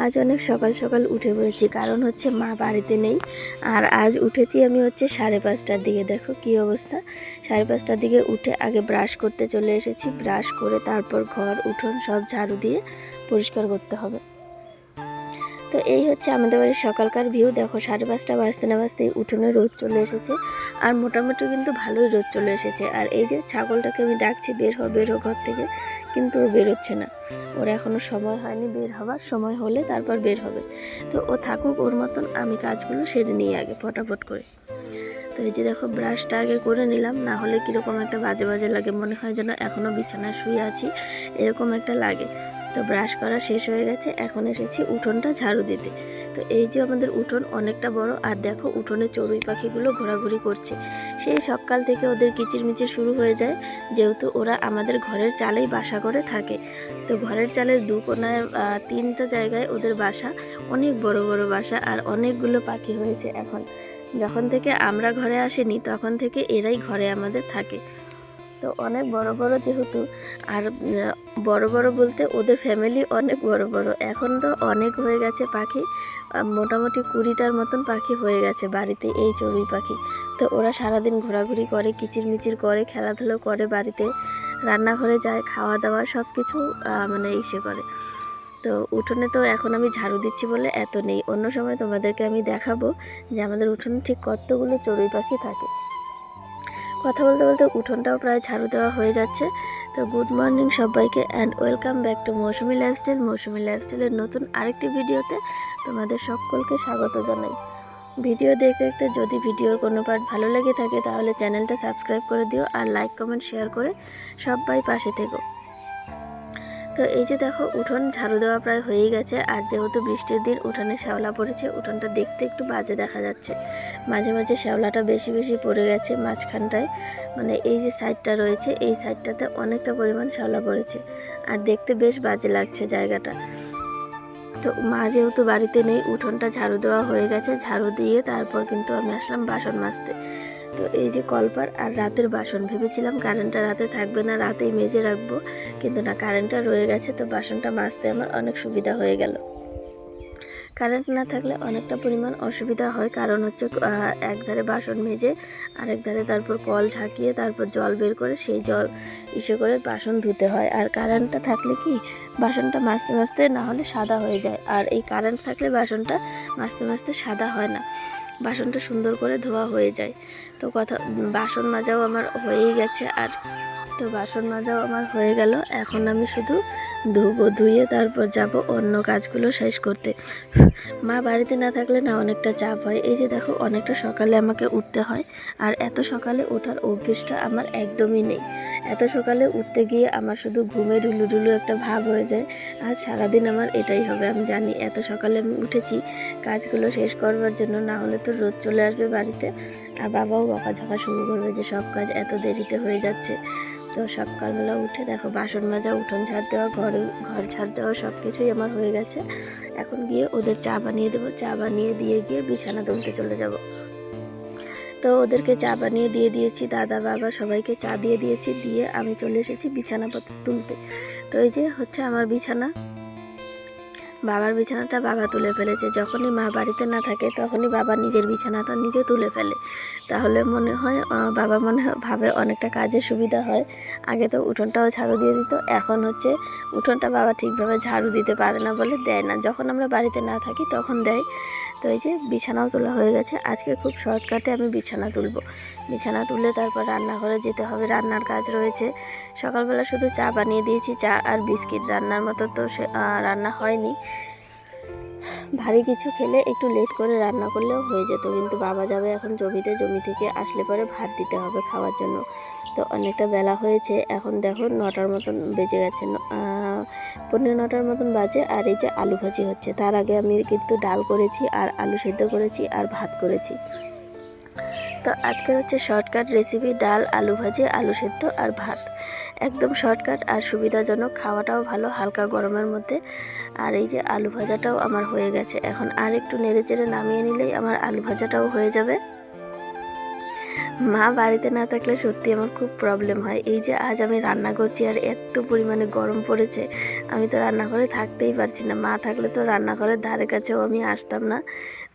আজ অনেক সকাল সকাল উঠে পড়েছি, কারণ হচ্ছে মা বাড়িতে নেই। আর আজ উঠেছি আমি হচ্ছে 5:30টার দিকে। দেখো কি অবস্থা। 5:30টার দিকে উঠে আগে ব্রাশ করতে চলে এসেছি। ব্রাশ করে তারপর ঘর উঠোন সব ঝাড়ু দিয়ে পরিষ্কার করতে হবে। তো এই হচ্ছে আমাদের বাড়ির সকালকার ভিউ। দেখো 5:30 বাজতে না বাজতেই উঠোনে রোদ চলে এসেছে, আর মোটামুটি কিন্তু ভালোই রোদ চলে এসেছে। আর এই যে ছাগলটাকে আমি ডাকছি, বের হ বের হ ঘর থেকে, কিন্তু ও বেরোচ্ছে না। ওর এখনও সময় হয়নি বের হওয়ার, সময় হলে তারপর বের হবে। তো ও থাকুক ওর মতন, আমি কাজগুলো সেরে নিই আগে ফটাফট করে। তো এই যে দেখো ব্রাশটা আগে করে নিলাম, না হলে কীরকম একটা বাজে বাজে লাগে, মনে হয় যেন এখনও বিছানায় শুয়ে আছি, এরকম একটা লাগে। তো ব্রাশ করা শেষ হয়ে গেছে, এখন এসেছি উঠোনটা ঝাড়ু দিতে। তো এই যে আমাদের উঠোন অনেকটা বড়, আর দেখো উঠোনে চড়ুই পাখিগুলো ঘোরাঘুরি করছে। সেই সকাল থেকে ওদের কিচিরমিচির শুরু হয়ে যায়, যেহেতু ওরা আমাদের ঘরের চালেই বাসা করে থাকে। তো ঘরের চালের দু কোনায় 3টা জায়গায় ওদের বাসা, অনেক বড় বড় বাসা, আর অনেকগুলো পাখি হয়েছে এখন। যখন থেকে আমরা ঘরে আসিনি তখন থেকে এরাই ঘরে আমাদের থাকে। তো অনেক বড় বড় যেহেতু, আর বড় বড় বলতে ওদের ফ্যামিলি অনেক বড় বড়। এখন তো অনেক হয়ে গেছে পাখি, মোটামুটি 20টার মতন পাখি হয়ে গেছে বাড়িতে, এই চড়ুই পাখি। তো ওরা সারাদিন ঘোরাঘুরি করে, কিচিরমিচির করে, খেলাধুলো করে, বাড়িতে রান্নাঘরে যায়, খাওয়া দাওয়া সব কিছু মানে ইসে করে। তো উঠোনে তো এখন আমি ঝাড়ু দিচ্ছি বলে এত নেই, অন্য সময় তোমাদেরকে আমি দেখাবো যে আমাদের উঠোনে ঠিক কতগুলো চড়ুই পাখি থাকে। কথা বলতে বলতে উঠোনটাও প্রায় ঝাড়ু দেওয়া হয়ে যাচ্ছে। তো গুড মর্নিং সবাইকে, and welcome back to Moushumi Lifestyle. Moushumi লাইফস্টাইলের নতুন আরেকটি ভিডিওতে তোমাদের সকলকে স্বাগত জানাই। ভিডিও দেখতে দেখতে যদি ভিডিওর কোনো পার্ট ভালো লেগে থাকে তাহলে চ্যানেলটা সাবস্ক্রাইব করে দিও, আর লাইক কমেন্ট শেয়ার করে সবাই পাশে থেকো। তো এই যে দেখো উঠোন ঝাড়ু দেওয়া প্রায় হয়েই গেছে, আর যেহেতু বৃষ্টির দিন উঠোনে শ্যাওলা পড়েছে, উঠোনটা দেখতে একটু বাজে দেখা যাচ্ছে। মাঝে মাঝে শ্যাওলাটা বেশি বেশি পড়ে গেছে মাঝখানটায়, মানে এই যে সাইডটা রয়েছে এই সাইডটাতে অনেকটা পরিমাণ শ্যাওলা পড়েছে, আর দেখতে বেশ বাজে লাগছে জায়গাটা। তো মা যেহেতু বাড়িতে নেই, উঠোনটা ঝাড়ু দেওয়া হয়ে গেছে, ঝাড়ু দিয়ে তারপর কিন্তু আমি আসলাম বাসন মাজতে। তো এই যে কলপার আর রাতের বাসন, ভেবেছিলাম কারেন্টটা রাতে থাকবে না, রাতেই মেজে রাখবো, কিন্তু না, কারেন্টটা রয়ে গেছে। তো বাসনটা মাজতে আমার অনেক সুবিধা হয়ে গেল। কারেন্ট না থাকলে অনেকটা পরিমাণ অসুবিধা হয়, কারণ হচ্ছে একধারে বাসন মেজে আরেক ধারে তারপর কল ঝাঁকিয়ে তারপর জল বের করে সেই জল ইসে করে বাসন ধুতে হয়। আর কারেন্টটা থাকলে কি বাসনটা মাজতে মাজতে না হলে সাদা হয়ে যায়, আর এই কারেন্ট থাকলে বাসনটা মাজতে মাজতে সাদা হয় না, বাসনটা সুন্দর করে ধোয়া হয়ে যায়। তো বাসন মাজাও আমার হয়েই গেছে, আর তো বাসন মাজাও আমার হয়ে গেল। এখন আমি শুধু ধুবো, ধুয়ে তারপর যাব অন্য কাজগুলো শেষ করতে। মা বাড়িতে না থাকলে না অনেকটা চাপ হয়। এই যে দেখো অনেকটা সকালে আমাকে উঠতে হয়, আর এত সকালে ওঠার অভ্যেসটা আমার একদমই নেই। এত সকালে উঠতে গিয়ে আমার শুধু ঘুমে ঢুলু ঢুলু একটা ভাব হয়ে যায়। আজ সারাদিন আমার এটাই হবে, আমি জানি। এত সকালে আমি উঠেছি কাজগুলো শেষ করবার জন্য, না হলে তো রোদ চলে আসবে বাড়িতে, আর বাবাও বকাঝকা শুরু করবে যে সব কাজ এত দেরিতে হয়ে যাচ্ছে। তো সকালবেলা উঠে দেখো বাসন মাজা, উঠোন ঝাড় দেওয়া, ঘর ঝাড় দেওয়া সব কিছুই আমার হয়ে গেছে। এখন গিয়ে ওদের চা বানিয়ে দেবো, চা বানিয়ে দিয়ে গিয়ে বিছানা তুলতে চলে যাব। তো ওদেরকে চা বানিয়ে দিয়ে দিয়েছি, দাদা বাবা সবাইকে চা দিয়ে দিয়েছি, দিয়ে আমি চলে এসেছি বিছানাপত্র তুলতে। তো এই যে হচ্ছে আমার বিছানা, বাবার বিছানাটা বাবা তুলে ফেলেছে। যখনই মা বাড়িতে না থাকে তখনই বাবা নিজের বিছানাটা নিজে তুলে ফেলে, তাহলে মনে হয় বাবা মনে হয় ভাবে অনেকটা কাজের সুবিধা হয়। আগে তো উঠোনটাও ঝাড়ু দিয়ে দিত, এখন হচ্ছে উঠোনটা বাবা ঠিকভাবে ঝাড়ু দিতে পারে না বলে দেয় না, যখন আমরা বাড়িতে না থাকি তখন দেয়। তো এই যে বিছানাও তোলা হয়ে গেছে। আজকে খুব শর্টকাটে আমি বিছানা তুলব, বিছানা তুলে তারপর রান্নাঘরে যেতে হবে, রান্নার কাজ রয়েছে। সকালবেলা শুধু চা বানিয়ে দিয়েছি, চা আর বিস্কিট, রান্নার মতো তো রান্না হয়নি। ভারী কিছু খেলে একটু লেট করে রান্না করলেও হয়ে যেত, কিন্তু বাবা যাবে এখন জমিতে, জমি থেকে আসলে পরে ভাত দিতে হবে খাওয়ার জন্য। তো অনেকটা বেলা হয়েছে, এখন দেখো 9টার মতন বেজে গেছে, 9:45 মতন বাজে। আর এই যে আলু ভাজি হচ্ছে, তার আগে আমি কিন্তু ডাল করেছি, আর আলু সেদ্ধ করেছি, আর ভাত করেছি। তো আজকের হচ্ছে শর্টকাট রেসিপি, ডাল, আলু ভাজি, আলু সেদ্ধ আর ভাত। একদম শর্টকাট আর সুবিধাজনক, খাওয়াটাও ভালো হালকা গরমের মধ্যে। আর এই যে আলু ভাজাটাও আমার হয়ে গেছে, এখন আর একটু নেড়ে চেড়ে নামিয়ে নিলেই আমার আলু ভাজাটাও হয়ে যাবে। মা বাড়িতে না থাকলে সত্যি আমার খুব প্রবলেম হয়। এই যে আজ আমি রান্না করছি আর এত পরিমাণে গরম পড়েছে, আমি তো রান্নাঘরে থাকতেই পারছি না। মা থাকলে তো রান্নাঘরের ধারে কাছেও আমি আসতাম না।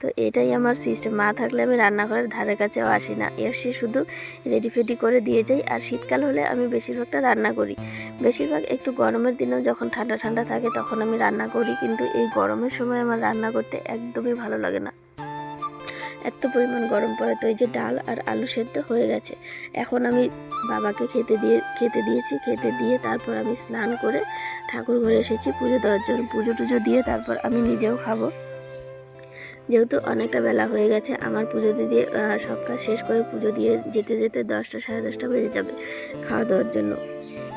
তো এটাই আমার সিস্টেম, মা থাকলে আমি রান্নাঘরের ধারে কাছেও আসি না, এসে শুধু রেডি ফেডি করে দিয়ে যাই। আর শীতকাল হলে আমি বেশিরভাগটা রান্না করি, বেশিরভাগ একটু গরমের দিনেও যখন ঠান্ডা ঠান্ডা থাকে তখন আমি রান্না করি, কিন্তু এই গরমের সময় আমার রান্না করতে একদমই ভালো লাগে না, এত পরিমাণ গরম পড়ে। তো এই যে ডাল আর আলু সেদ্ধ হয়ে গেছে, এখন আমি বাবাকে খেতে দিয়েছি। খেতে দিয়ে তারপর আমি স্নান করে ঠাকুর ঘরে এসেছি পুজো দেওয়ার জন্য। পুজো টুজো দিয়ে তারপর আমি নিজেও খাবো, যেহেতু অনেকটা বেলা হয়ে গেছে। আমার পুজো দিয়ে সব কাজ শেষ করে পুজো দিয়ে যেতে যেতে 10টা সাড়ে 10টা বেজে যাবে খাওয়া দাওয়ার জন্য।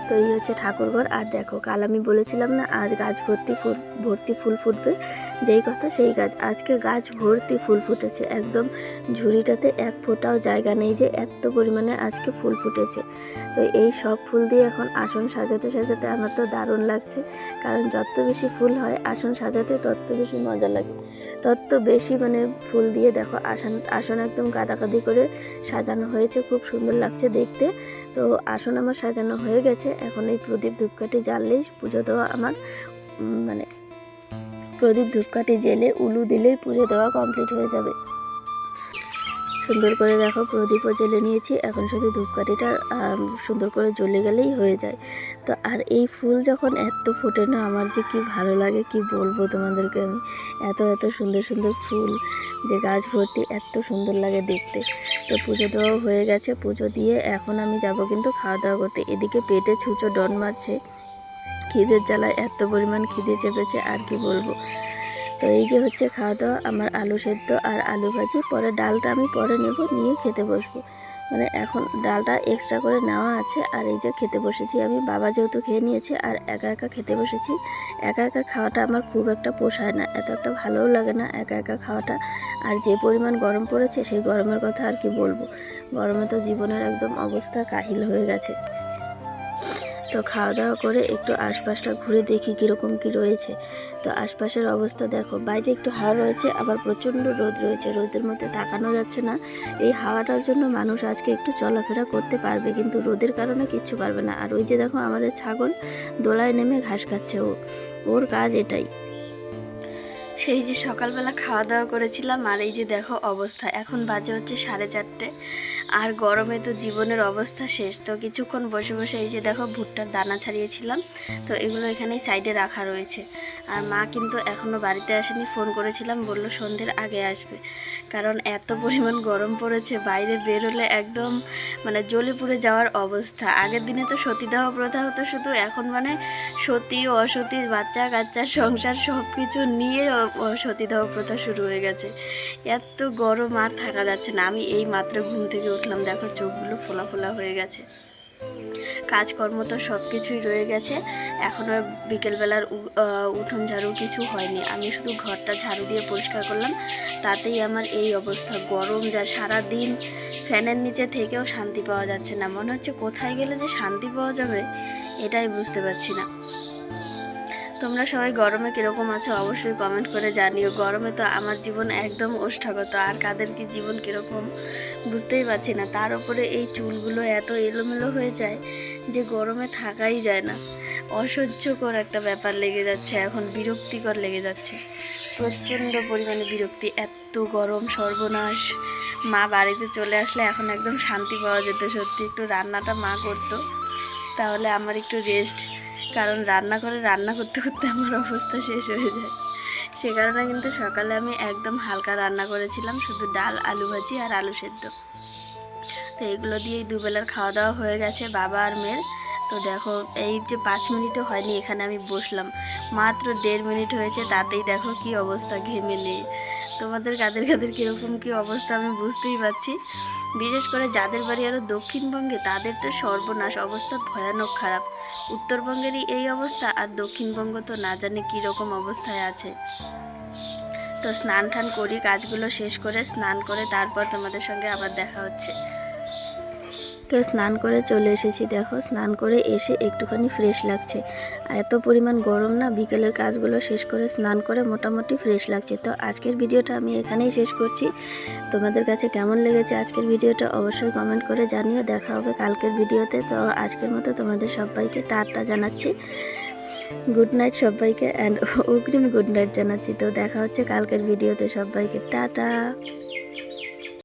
তো এই হচ্ছে ঠাকুরঘর। আর দেখো, কাল আমি বলেছিলাম না আজ গাছ ভর্তি ফুল ফুটবে, যেই কথা সেই গাছ, আজকে গাছ ভর্তি ফুল ফুটেছে। একদম ঝুড়িটাতে এক ফোঁটাও জায়গা নেই যে এত পরিমাণে আজকে ফুল ফুটেছে। তো এই সব ফুল দিয়ে এখন আসন সাজাতে সাজাতে আমার তো দারুণ লাগছে, কারণ যত বেশি ফুল হয় আসন সাজাতে তত বেশি মজা লাগে, তত বেশি মানে ফুল দিয়ে দেখো আসন একদম গাদাগাদি করে সাজানো হয়েছে, খুব সুন্দর লাগছে দেখতে। তো আসন আমার সাজানো হয়ে গেছে, এখন এই প্রদীপ ধূপকাঠি জ্বাললেই পুজো দেওয়া আমার মানে প্রদীপ ধূপকাঠি জেলে উলু দিলেই পুজো দেওয়া কমপ্লিট হয়ে যাবে। সুন্দর করে দেখো প্রদীপও জ্বেলে নিয়েছি, এখন শুধু ধূপকাঠিটা সুন্দর করে জ্বলে গেলেই হয়ে যায়। তো আর এই ফুল যখন এত ফোটে না, আমার যে কি ভালো লাগে কি বলবো তোমাদেরকে আমি, এত এত সুন্দর সুন্দর ফুল যে গাছ ভর্তি, এত সুন্দর লাগে দেখতে। তো পুজো দেওয়াও হয়ে গেছে, পুজো দিয়ে এখন আমি যাব কিন্তু খাওয়া দাওয়া করতে। এদিকে পেটে ছুঁচো ডন মারছে, খিদের জ্বালায় এত পরিমাণ খিদে চেপেছে আর কি বলবো। তো এই যে হচ্ছে খাওয়া দাওয়া, আমার আলু সেদ্ধ আর আলু ভাজি, পরে ডালটা আমি পরে নেব, নিয়ে খেতে বসবো। মানে এখন ডালটা এক্সট্রা করে নেওয়া আছে। আর এই যে খেতে বসেছি আমি, বাবা যেহেতু খেয়ে নিয়েছে আর একা একা খেতে বসেছি। একা একা খাওয়াটা আমার খুব একটা পোষায় না, এত একটা ভালোও লাগে না একা একা খাওয়াটা। আর যে পরিমাণ গরম পড়েছে সেই গরমের কথা আর কি বলবো, গরমে তো জীবনের একদম অবস্থা কাহিল হয়ে গেছে। তো খাওয়া দাওয়া করে একটু আশপাশটা ঘুরে দেখি কীরকম কী রয়েছে। তো আশপাশের অবস্থা দেখো, বাইরে একটু হাওয়া রয়েছে, আবার প্রচণ্ড রোদ রয়েছে, রোদের মধ্যে তাকানো যাচ্ছে না। এই হাওয়াটার জন্য মানুষ আজকে একটু চলাফেরা করতে পারবে, কিন্তু রোদের কারণে কিচ্ছু পারবে না। আর ওই যে দেখো আমাদের ছাগল দোলায় নেমে ঘাস খাচ্ছে, ওর কাজ এটাই। সেই যে সকালবেলা খাওয়া দাওয়া করেছিলাম, আর এই যে দেখো অবস্থা, এখন বাজে হচ্ছে 4:30। আর গরমে তো জীবনের অবস্থা শেষ। তো কিছুক্ষণ বসে বসে এই যে দেখো ভুট্টার দানা ছাড়িয়েছিলাম, তো এগুলো এখানেই সাইডে রাখা রয়েছে। আর মা কিন্তু এখনও বাড়িতে আসেনি, ফোন করেছিলাম, বললো সন্ধ্যের আগে আসবে, কারণ এত পরিমাণ গরম পড়েছে, বাইরে বেরোলে একদম মানে জ্বলে পুড়ে যাওয়ার অবস্থা। আগের দিনে তো সতীদাহ প্রথা হতো শুধু, এখন মানে সতী অসতী বাচ্চা কাচ্চা সংসার সব কিছু নিয়ে সতীদাহ প্রথা শুরু হয়ে গেছে। এত গরম আর থাকা যাচ্ছে না। আমি এই মাত্র ঘুম থেকে উঠলাম, দেখো চোখগুলো ফোলা ফোলা হয়ে গেছে। কাজকর্ম তো সব কিছুই রয়ে গেছে, এখনও বিকেলবেলার উঠোন ঝাড়ু কিছু হয়নি। আমি শুধু ঘরটা ঝাড়ু দিয়ে পরিষ্কার করলাম, তাতেই আমার এই অবস্থা। গরম যা, সারাদিন ফ্যানের নিচে থেকেও শান্তি পাওয়া যাচ্ছে না, মনে হচ্ছে কোথায় গেলে যে শান্তি পাওয়া যাবে এটাই বুঝতে পারছি না। তোমরা সবাই গরমে কীরকম আছো অবশ্যই কমেন্ট করে জানিও। গরমে তো আমার জীবন একদম ওষ্ঠাগত, আর কাদের কি জীবন কীরকম বুঝতেই পারছি না। তার উপরে এই চুলগুলো এত এলোমেলো হয়ে যায় যে গরমে থাকাই যায় না, অসহ্যকর একটা ব্যাপার লেগে যাচ্ছে, এখন বিরক্তিকর লেগে যাচ্ছে, প্রচণ্ড পরিমাণে বিরক্তি। এত গরম সর্বনাশ। মা বাড়িতে চলে আসলে এখন একদম শান্তি পাওয়া যেত, সত্যি একটু রান্নাটা মা করতো তাহলে আমার একটু রেস্ট, কারণ রান্নাঘরে রান্না করতে করতে আমার অবস্থা শেষ হয়ে যায়। সে কারণে কিন্তু সকালে আমি একদম হালকা রান্না করেছিলাম, শুধু ডাল আলু ভাজি আর আলু সেদ্ধ। তো এগুলো দিয়েই দুবেলার খাওয়া দাওয়া হয়ে গেছে বাবা আর মেয়ের। তো দেখো এই যে 5 মিনিটও হয়নি এখানে আমি বসলাম, মাত্র 1.5 মিনিট হয়েছে, তাতেই দেখো কি অবস্থা ঘেমে নেই। তোমাদের কাদের কাদের কীরকম কী অবস্থা আমি বুঝতেই পারছি। বিশেষ করে যাদের বাড়ি আরও দক্ষিণবঙ্গে তাদের তো সর্বনাশ, অবস্থা ভয়ানক খারাপ। উত্তরবঙ্গেরই এই অবস্থা, আর দক্ষিণবঙ্গ তো না জানি কীরকম অবস্থায় আছে। তো স্নান টান করি, কাজগুলো শেষ করে স্নান করে তারপর তোমাদের সঙ্গে আবার দেখা হচ্ছে। তো তো স্নান করে চলে এসেছি, দেখো স্নান করে এসে একটুখানি ফ্রেশ লাগছে। এত পরিমাণ গরম না, বিকেলের কাজগুলো শেষ করে স্নান করে মোটামুটি ফ্রেশ লাগছে। তো আজকের ভিডিওটা আমি এখানেই শেষ করছি। তোমাদের কাছে কেমন লেগেছে আজকের ভিডিওটা অবশ্যই কমেন্ট করে জানিও। দেখা হবে কালকের ভিডিওতে। তো আজকের মতো তোমাদের সবাইকে টাটা জানাচ্ছি, গুড নাইট সবাইকে, অ্যান্ড অগ্রিম গুড নাইট জানাচ্ছি। তো দেখা হচ্ছে কালকের ভিডিওতে, সবাইকে টাটা।